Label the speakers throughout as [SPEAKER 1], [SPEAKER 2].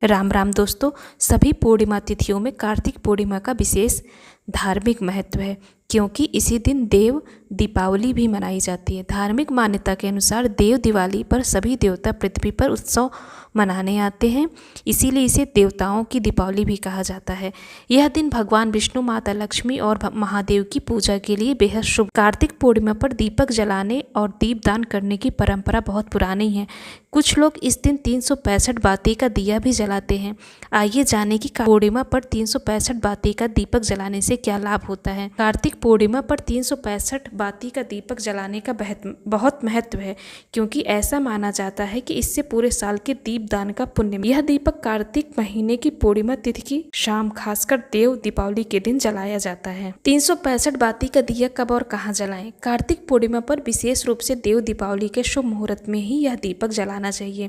[SPEAKER 1] राम राम दोस्तों, सभी पूर्णिमा तिथियों में कार्तिक पूर्णिमा का विशेष धार्मिक महत्व है, क्योंकि इसी दिन देव दीपावली भी मनाई जाती है। धार्मिक मान्यता के अनुसार देव दिवाली पर सभी देवता पृथ्वी पर उत्सव मनाने आते हैं, इसीलिए इसे देवताओं की दीपावली भी कहा जाता है। यह दिन भगवान विष्णु, माता लक्ष्मी और महादेव की पूजा के लिए बेहद शुभ। कार्तिक पूर्णिमा पर दीपक जलाने और दीपदान करने की परंपरा बहुत पुरानी है। कुछ लोग इस दिन 365 बाती का दिया भी जलाते हैं। आइए जाने की पूर्णिमा पर 365 बाती का दीपक जलाने से क्या लाभ होता है। कार्तिक पूर्णिमा पर 365 बाती का दीपक जलाने का बहुत महत्व है, क्योंकि ऐसा माना जाता है कि इससे पूरे साल के दीपदान का पुण्य। यह दीपक कार्तिक महीने की पूर्णिमा तिथि की शाम, खासकर देव दीपावली के दिन जलाया जाता है। 365 बाती का दिया कब और कहाँ जलाएं? कार्तिक पूर्णिमा पर विशेष रूप से देव दीपावली के शुभ मुहूर्त में ही यह दीपक जलाना चाहिए।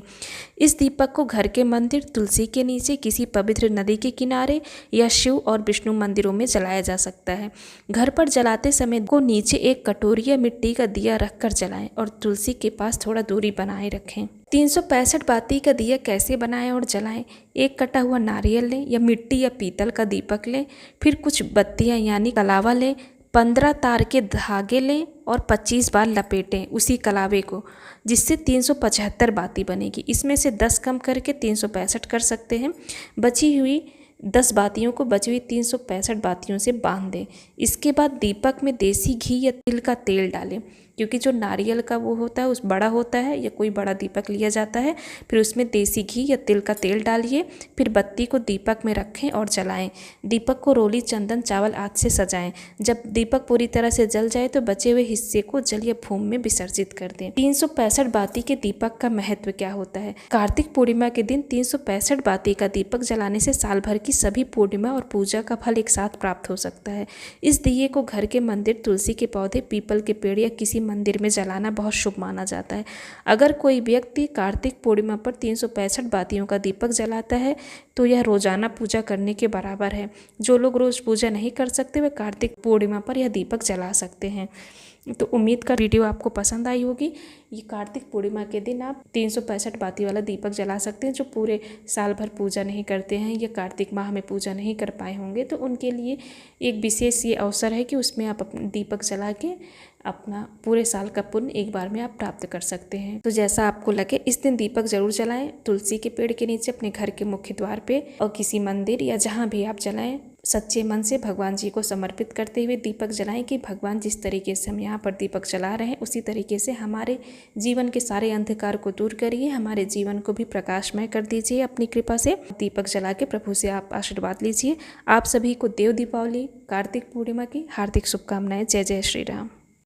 [SPEAKER 1] इस दीपक को घर के मंदिर, तुलसी के नीचे, किसी पवित्र नदी के किनारे या शिव और विष्णु मंदिरों में जलाया जा सकता है। घर पर जलाते समय को नीचे एक कटोरी या मिट्टी का दिया रखकर जलाएं और तुलसी के पास थोड़ा दूरी बनाए रखें। 365 बाती का दिया कैसे बनाएं और जलाएं? एक कटा हुआ नारियल लें या मिट्टी या पीतल का दीपक लें, फिर कुछ बत्तियां यानी कलावा लें, 15 तार के धागे लें और 25 बार लपेटें उसी कलावे को, जिससे 375 बाती बनेगी। इसमें से 10 कम करके 365 कर सकते हैं। बची हुई 10 बातियों को बची हुई 365 बातियों से बांध दें। इसके बाद दीपक में देसी घी या तिल का तेल डालें, क्योंकि जो नारियल का वो होता है उस बड़ा होता है या कोई बड़ा दीपक लिया जाता है, फिर उसमें देसी घी या तिल का तेल डालिए। फिर बत्ती को दीपक में रखें और जलाएं। दीपक को रोली, चंदन, चावल आदि से सजाएं। जब दीपक पूरी तरह से जल जाए तो बचे हुए हिस्से को जल या भूमि में विसर्जित कर दें। 365 बाती के दीपक का महत्व क्या होता है? कार्तिक पूर्णिमा के दिन 365 बाती का दीपक जलाने से साल भर की सभी पूर्णिमा और पूजा का फल एक साथ प्राप्त हो सकता है। इस दिए को घर के मंदिर, तुलसी के पौधे, पीपल के पेड़ या किसी मंदिर में जलाना बहुत शुभ माना जाता है। अगर कोई व्यक्ति कार्तिक पूर्णिमा पर 365 बातियों का दीपक जलाता है तो यह रोजाना पूजा करने के बराबर है। जो लोग रोज पूजा नहीं कर सकते वे कार्तिक पूर्णिमा पर यह दीपक जला सकते हैं। तो उम्मीद का वीडियो आपको पसंद आई होगी। ये कार्तिक पूर्णिमा के दिन आप 365 बाती वाला दीपक जला सकते हैं। जो पूरे साल भर पूजा नहीं करते हैं या कार्तिक माह में पूजा नहीं कर पाए होंगे, तो उनके लिए एक विशेष ये अवसर है कि उसमें आप अपना दीपक जला के अपना पूरे साल का पुण्य एक बार में आप प्राप्त कर सकते हैं। तो जैसा आपको लगे इस दिन दीपक जरूर जलाएं। तुलसी के पेड़ के नीचे, अपने घर के मुख्य द्वार पे और किसी मंदिर या जहाँ भी आप जलाएं, सच्चे मन से भगवान जी को समर्पित करते हुए दीपक जलाएं कि भगवान जिस तरीके से हम यहाँ पर दीपक जला रहे हैं उसी तरीके से हमारे जीवन के सारे अंधकार को दूर करिए, हमारे जीवन को भी प्रकाशमय कर दीजिए अपनी कृपा से। दीपक जला के प्रभु से आप आशीर्वाद लीजिए। आप सभी को देव दीपावली, कार्तिक पूर्णिमा की हार्दिक शुभकामनाएं। जय जय श्री राम।